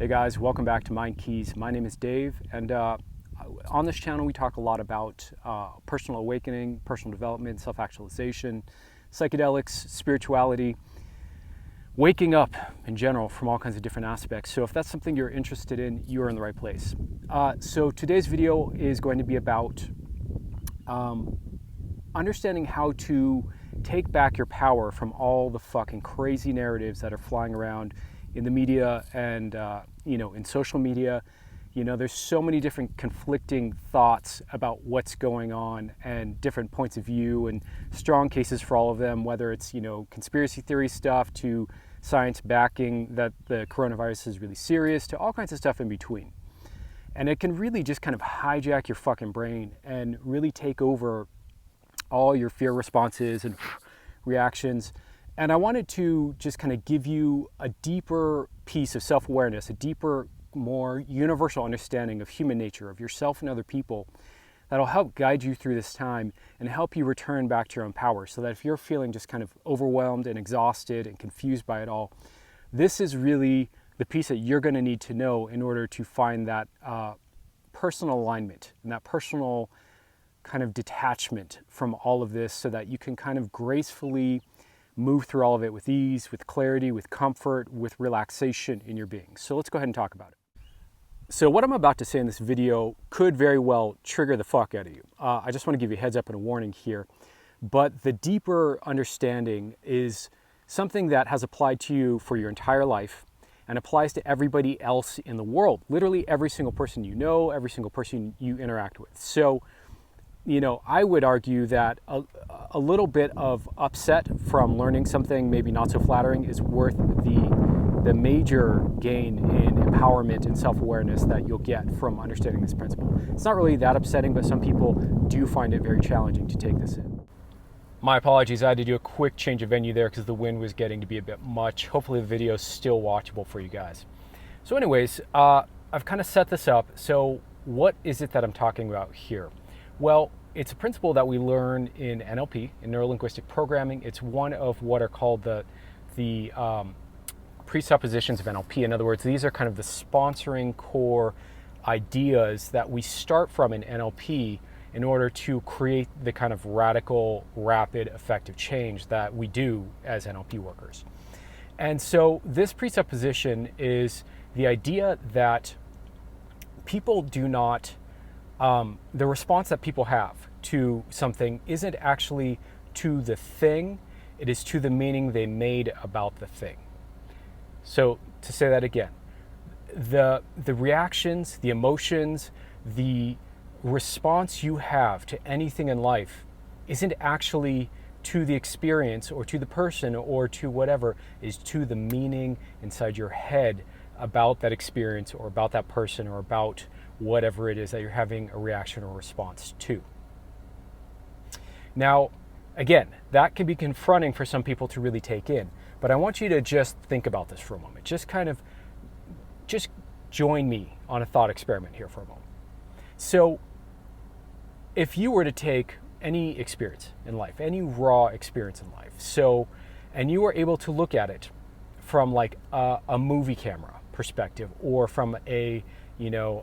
Hey guys, welcome back to Mind Keys. My name is Dave, and on this channel we talk a lot about personal awakening, personal development, self-actualization, psychedelics, spirituality, waking up in general from all kinds of different aspects. So if that's something you're interested in, you're in the right place. So today's video is going to be about understanding how to take back your power from all the fucking crazy narratives that are flying around in the media and in social media. There's so many different conflicting thoughts about what's going on and different points of view and strong cases for all of them, whether it's conspiracy theory stuff to science backing that the coronavirus is really serious, to all kinds of stuff in between. And it can really just kind of hijack your fucking brain and really take over all your fear responses and reactions. And I wanted to just kind of give you a deeper piece of self-awareness, a deeper, more universal understanding of human nature, of yourself and other people, that'll help guide you through this time and help you return back to your own power, so that if you're feeling just kind of overwhelmed and exhausted and confused by it all, this is really the piece that you're going to need to know in order to find that personal alignment and that personal kind of detachment from all of this, so that you can kind of gracefully move through all of it with ease, with clarity, with comfort, with relaxation in your being. So let's go ahead and talk about it. So what I'm about to say in this video could very well trigger the fuck out of you. I just want to give you a heads up and a warning here. But the deeper understanding is something that has applied to you for your entire life and applies to everybody else in the world. Literally every single person you know, every single person you interact with. So I would argue that a little bit of upset from learning something maybe not so flattering is worth the major gain in empowerment and self-awareness that you'll get from understanding this principle. It's not really that upsetting, but some people do find it very challenging to take this in. My apologies, I had to do a quick change of venue there because the wind was getting to be a bit much. Hopefully the video is still watchable for you guys. So anyways, I've kind of set this up. So what is it that I'm talking about here? Well, it's a principle that we learn in NLP, in neuro-linguistic programming. It's one of what are called the presuppositions of NLP. In other words, these are kind of the sponsoring core ideas that we start from in NLP in order to create the kind of radical, rapid, effective change that we do as NLP workers. And so this presupposition is the idea that people do not the response that people have to something isn't actually to the thing, it is to the meaning they made about the thing. So to say that again, the reactions, the emotions, the response you have to anything in life isn't actually to the experience or to the person or to whatever, is to the meaning inside your head about that experience or about that person or about whatever it is that you're having a reaction or response to. Now, again, that can be confronting for some people to really take in, but I want you to just think about this for a moment. Just join me on a thought experiment here for a moment. So if you were to take any experience in life, any raw experience in life, and you were able to look at it from like a movie camera perspective, or from a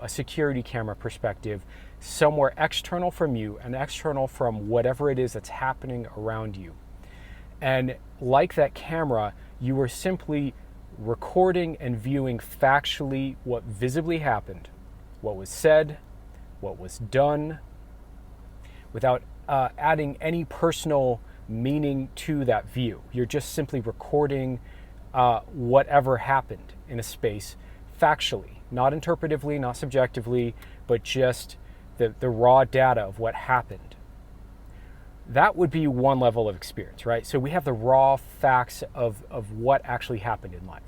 security camera perspective, somewhere external from you and external from whatever it is that's happening around you. And like that camera, you were simply recording and viewing factually what visibly happened, what was said, what was done, without adding any personal meaning to that view. You're just simply recording whatever happened in a space factually. Not interpretively, not subjectively, but just the raw data of what happened. That would be one level of experience, right? So we have the raw facts of what actually happened in life.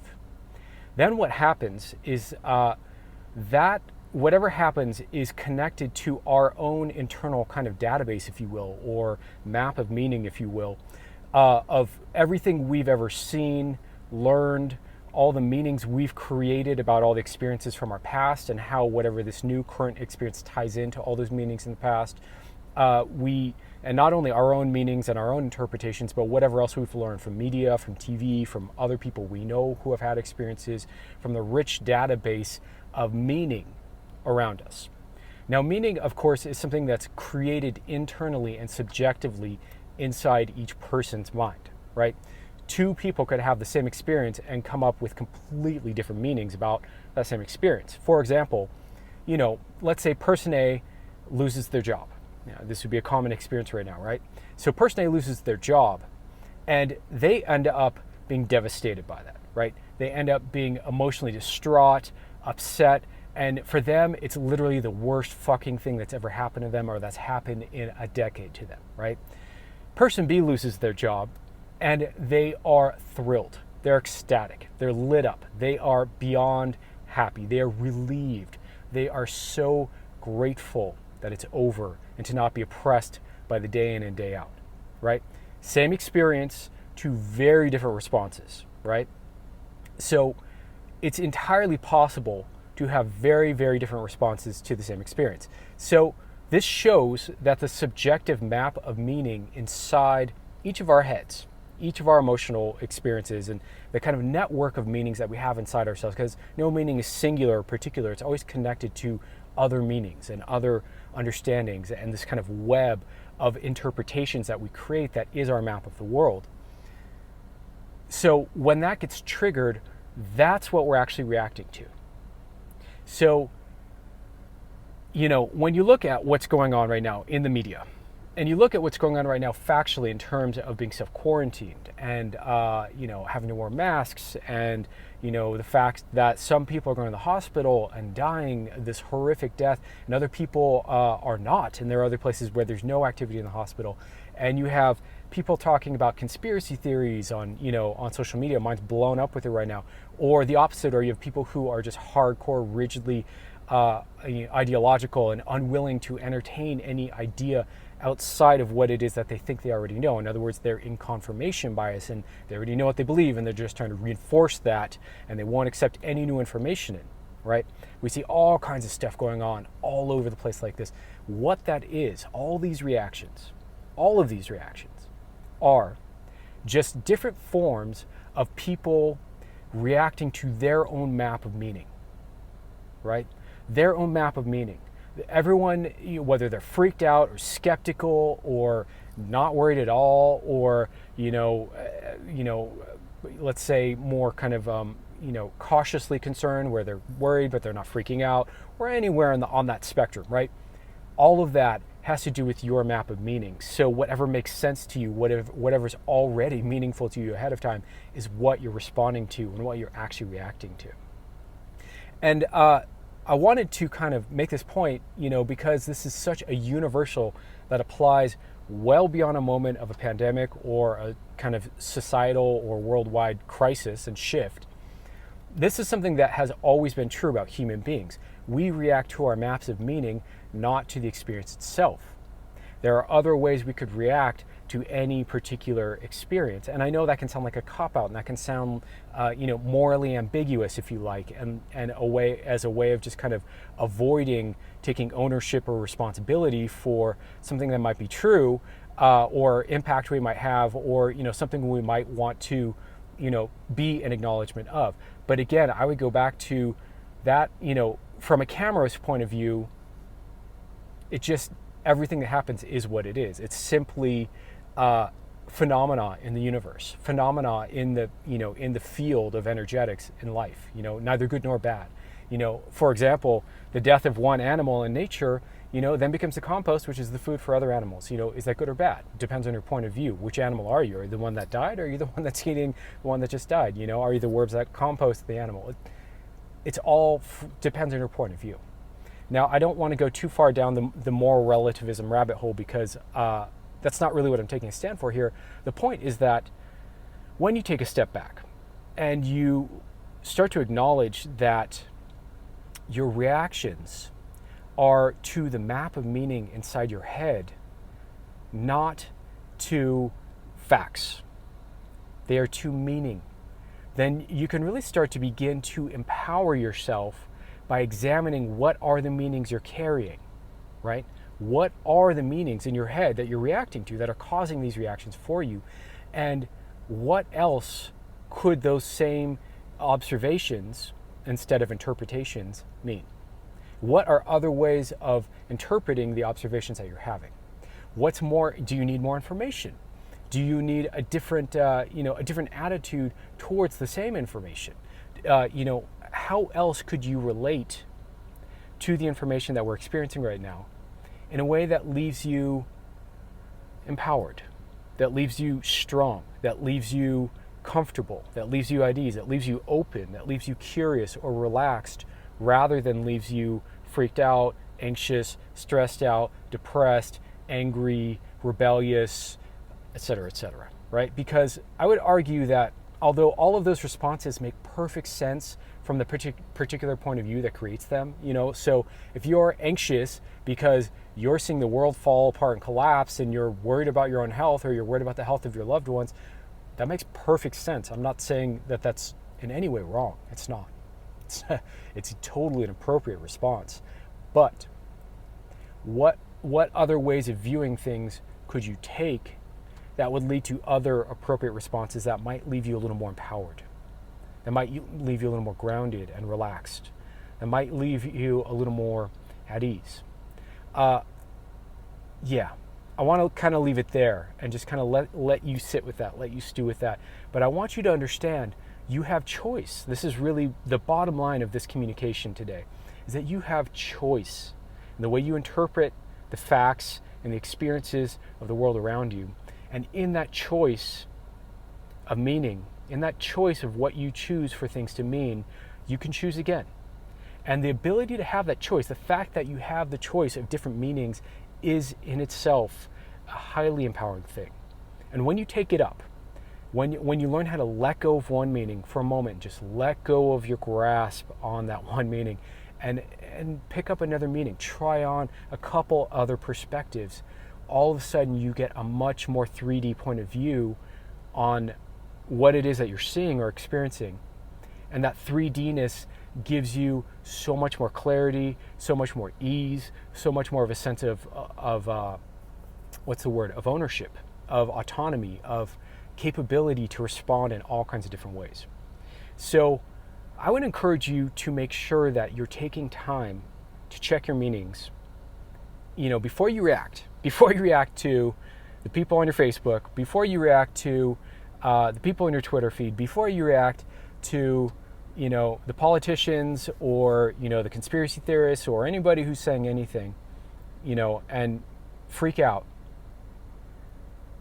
Then what happens is that whatever happens is connected to our own internal kind of database, if you will, or map of meaning, if you will, of everything we've ever seen, learned, all the meanings we've created about all the experiences from our past, and how whatever this new current experience ties into all those meanings in the past. and not only our own meanings and our own interpretations, but whatever else we've learned from media, from TV, from other people we know who have had experiences, from the rich database of meaning around us. Now, meaning, of course, is something that's created internally and subjectively inside each person's mind, right? Two people could have the same experience and come up with completely different meanings about that same experience. For example, let's say person A loses their job. This would be a common experience right now, right? So person A loses their job and they end up being devastated by that, right? They end up being emotionally distraught, upset, and for them, it's literally the worst fucking thing that's ever happened to them or that's happened in a decade to them, right? Person B loses their job and they are thrilled. They're ecstatic. They're lit up. They are beyond happy. They are relieved. They are so grateful that it's over and to not be oppressed by the day in and day out, right? Same experience, two very different responses, right? So it's entirely possible to have very, very different responses to the same experience. So this shows that the subjective map of meaning inside each of our heads, each of our emotional experiences, and the kind of network of meanings that we have inside ourselves, because no meaning is singular or particular, it's always connected to other meanings and other understandings and this kind of web of interpretations that we create that is our map of the world. So when that gets triggered, that's what we're actually reacting to. So, when you look at what's going on right now in the media, and you look at what's going on right now factually in terms of being self-quarantined and, having to wear masks and, the fact that some people are going to the hospital and dying this horrific death and other people are not. And there are other places where there's no activity in the hospital. And you have people talking about conspiracy theories on social media. Mine's blown up with it right now. Or the opposite, or you have people who are just hardcore, rigidly ideological and unwilling to entertain any idea outside of what it is that they think they already know. In other words, they're in confirmation bias and they already know what they believe and they're just trying to reinforce that and they won't accept any new information in, right? We see all kinds of stuff going on all over the place like this. What that is, all of these reactions are just different forms of people reacting to their own map of meaning, right? Their own map of meaning. Everyone, whether they're freaked out or skeptical or not worried at all, or let's say more kind of cautiously concerned, where they're worried but they're not freaking out, or anywhere on that spectrum, right? All of that has to do with your map of meaning. So whatever makes sense to you, whatever's already meaningful to you ahead of time, is what you're responding to and what you're actually reacting to. And I wanted to kind of make this point, because this is such a universal that applies well beyond a moment of a pandemic or a kind of societal or worldwide crisis and shift. This is something that has always been true about human beings. We react to our maps of meaning, not to the experience itself. There are other ways we could react to any particular experience. And I know that can sound like a cop-out, and that can sound, morally ambiguous, if you like, and a way of just kind of avoiding taking ownership or responsibility for something that might be true, or impact we might have, or something we might want to, be an acknowledgement of. But again, I would go back to that, from a camera's point of view, everything that happens is what it is. It's simply phenomena in the universe, phenomena in the field of energetics in life, neither good nor bad. For example, the death of one animal in nature, then becomes the compost, which is the food for other animals. Is that good or bad? Depends on your point of view. Which animal are you? Are you the one that died, or are you the one that's eating the one that just died? Are you the worms that compost the animal? It's all depends on your point of view. Now, I don't want to go too far down the moral relativism rabbit hole, because that's not really what I'm taking a stand for here. The point is that when you take a step back and you start to acknowledge that your reactions are to the map of meaning inside your head, not to facts, they are to meaning, then you can really start to begin to empower yourself by examining what are the meanings you're carrying, right? What are the meanings in your head that you're reacting to that are causing these reactions for you? And what else could those same observations instead of interpretations mean? What are other ways of interpreting the observations that you're having? What's more, do you need more information? Do you need a different, a different attitude towards the same information? How else could you relate to the information that we're experiencing right now in a way that leaves you empowered, that leaves you strong, that leaves you comfortable, that leaves you at ease, that leaves you open, that leaves you curious or relaxed, rather than leaves you freaked out, anxious, stressed out, depressed, angry, rebellious, etc., right? Because I would argue that although all of those responses make perfect sense from the particular point of view that creates them, so if you're anxious because you're seeing the world fall apart and collapse and you're worried about your own health or you're worried about the health of your loved ones, that makes perfect sense. I'm not saying that that's in any way wrong. It's not. It's totally an appropriate response. But what other ways of viewing things could you take that would lead to other appropriate responses that might leave you a little more empowered, that might leave you a little more grounded and relaxed, that might leave you a little more at ease? I want to kind of leave it there and just kind of let you sit with that, let you stew with that. But I want you to understand you have choice. This is really the bottom line of this communication today, is that you have choice in the way you interpret the facts and the experiences of the world around you. And in that choice of meaning, in that choice of what you choose for things to mean, you can choose again. And the ability to have that choice, the fact that you have the choice of different meanings, is in itself a highly empowering thing. And when you take it up, when you learn how to let go of one meaning for a moment, just let go of your grasp on that one meaning and pick up another meaning, try on a couple other perspectives, all of a sudden you get a much more 3D point of view on what it is that you're seeing or experiencing. And that 3D-ness gives you so much more clarity, so much more ease, so much more of a sense of ownership, of autonomy, of capability to respond in all kinds of different ways. So I would encourage you to make sure that you're taking time to check your meanings, before you react to the people on your Facebook, before you react to the people in your Twitter feed, before you react to the politicians or the conspiracy theorists or anybody who's saying anything, and freak out.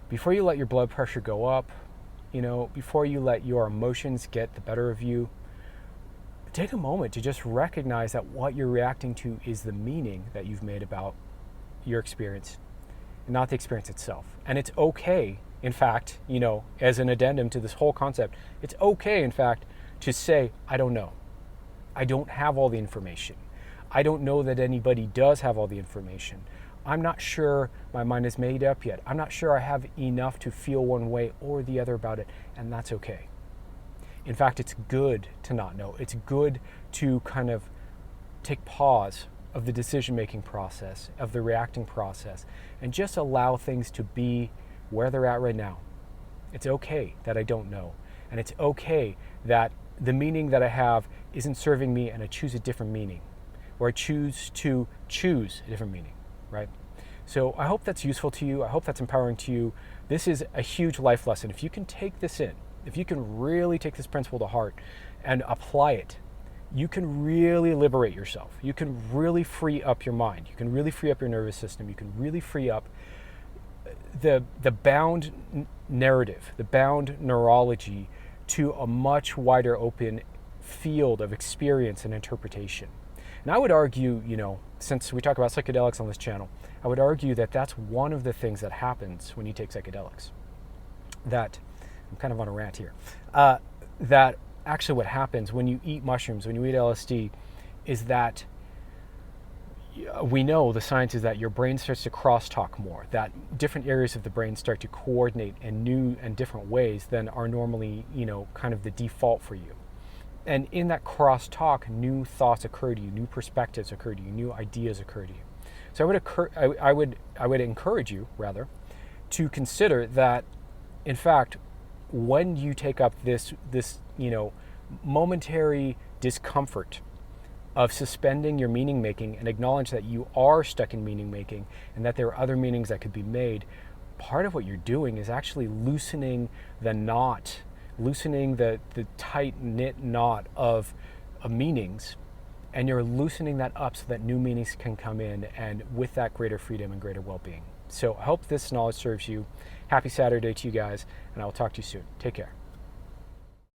Before you let your blood pressure go up, before you let your emotions get the better of you, take a moment to just recognize that what you're reacting to is the meaning that you've made about your experience, and not the experience itself. And it's okay, in fact, as an addendum to this whole concept, it's okay, in fact, to say, I don't know. I don't have all the information. I don't know that anybody does have all the information. I'm not sure my mind is made up yet. I'm not sure I have enough to feel one way or the other about it, and that's okay. In fact, it's good to not know. It's good to kind of take pause of the decision-making process, of the reacting process, and just allow things to be where they're at right now. It's okay that I don't know, and it's okay that the meaning that I have isn't serving me and I choose a different meaning, or I choose to choose a different meaning, right? So I hope that's useful to you. I hope that's empowering to you. This is a huge life lesson. If you can take this in, if you can really take this principle to heart and apply it, you can really liberate yourself. You can really free up your mind. You can really free up your nervous system. You can really free up the bound narrative, the bound neurology to a much wider open field of experience and interpretation. And I would argue, since we talk about psychedelics on this channel, I would argue that that's one of the things that happens when you take psychedelics. That, I'm kind of on a rant here, that actually what happens when you eat mushrooms, when you eat LSD, is that we know, the science is that your brain starts to crosstalk more, that different areas of the brain start to coordinate in new and different ways than are normally, kind of the default for you. And in that crosstalk, new thoughts occur to you, new perspectives occur to you, new ideas occur to you. So I would encourage you, rather, to consider that, in fact, when you take up this momentary discomfort of suspending your meaning making and acknowledge that you are stuck in meaning making and that there are other meanings that could be made, part of what you're doing is actually loosening the knot, loosening the tight-knit knot of meanings, and you're loosening that up so that new meanings can come in, and with that greater freedom and greater well-being. So I hope this knowledge serves you. Happy Saturday to you guys, and I will talk to you soon. Take care.